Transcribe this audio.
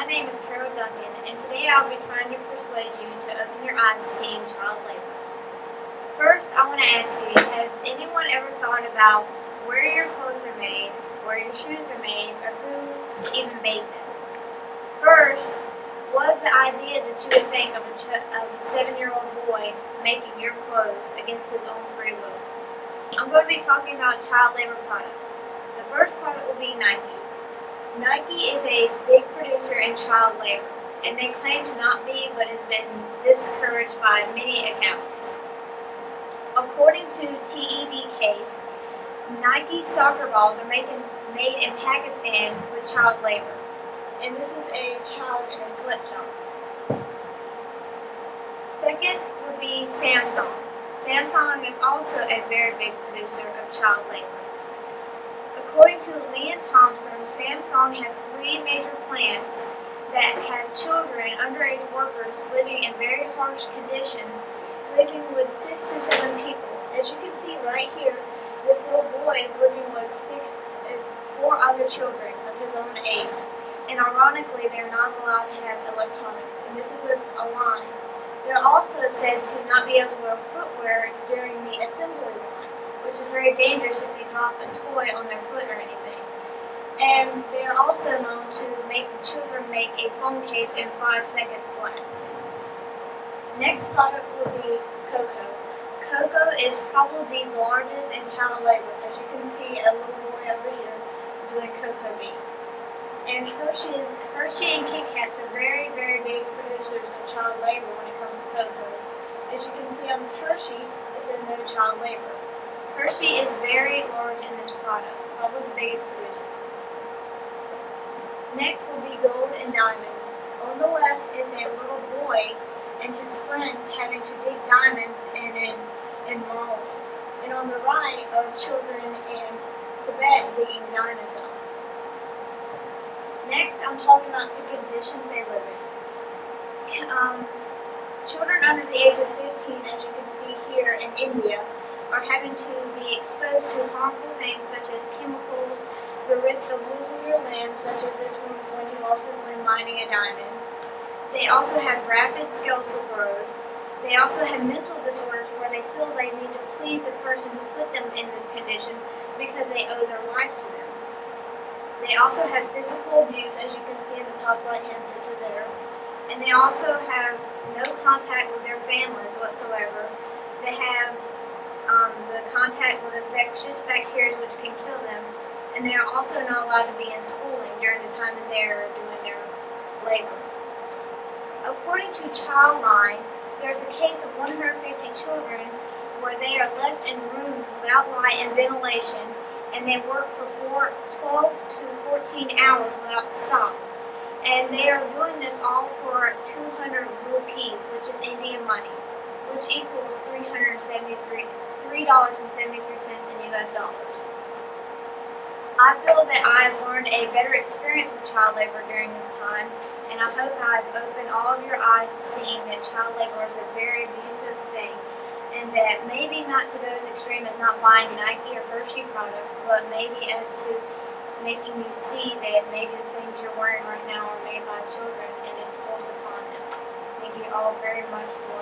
My name is Carol Duncan, and today I'll be trying to persuade you to open your eyes to seeing child labor. First, I want to ask you, has anyone ever thought about where your clothes are made, where your shoes are made, or who even made them? First, was the idea that you would think of a 7-year-old boy making your clothes against his own free will? I'm going to be talking about child labor products. The first product will be Nike. Nike is a big producer in child labor, and they claim to not be, but has been discouraged by many accounts. According to TED case, Nike soccer balls are made in Pakistan with child labor, and this is a child in a sweatshop. Second would be Samsung. Samsung is also a very big producer of child labor. According to Leon Thompson, Samsung has 3 major plants that have children, underage workers living in very harsh conditions, living with 6 to 7 people. As you can see right here, this little boy is living with 4 other children of his own age. And ironically, they're not allowed to have electronics, and this is a line. They're also said to not be able to wear footwear during the assembly line, which is very dangerous if they drop a toy on their foot or anything. And they are also known to make the children make a phone case in 5 seconds flat. Next product will be cocoa. Cocoa is probably the largest in child labor. As you can see, a little boy over here doing cocoa beans. And Hershey and Kit Kats are very, very big producers of child labor when it comes to cocoa. As you can see on this Hershey, it says no child labor. Hershey is very large in this product, probably the biggest producer. Next will be gold and diamonds. On the left is a little boy and his friends having to dig diamonds in Mali. And on the right are children in Quebec digging diamonds up. Next, I'm talking about the conditions they live in. Children under the age of 15, as you can see here in India, are having to be exposed to harmful things such as chemicals, the risk of losing your limb, such as this one when he lost his limb mining a diamond. They also have rapid skeletal growth. They also have mental disorders where they feel they need to please the person who put them in this condition because they owe their life to them. They also have physical abuse, as you can see in the top right-hand picture there. And they also have no contact with their families whatsoever. They have the contact with infectious bacteria which can kill them. And they are also not allowed to be in schooling during the time that they are doing their labor. According to Childline, there's a case of 150 children where they are left in rooms without light and ventilation, and they work for 12 to 14 hours without stop. And they are doing this all for 200 rupees, which is Indian money, which equals $3.73 in US dollars. I feel that I have learned a better experience with child labor during this time, and I hope I've opened all of your eyes to seeing that child labor is a very abusive thing, and that maybe not to those extreme as not buying Nike or Hershey products, but maybe as to making you see that maybe the things you're wearing right now are made by children and it's forced upon them. Thank you all very much for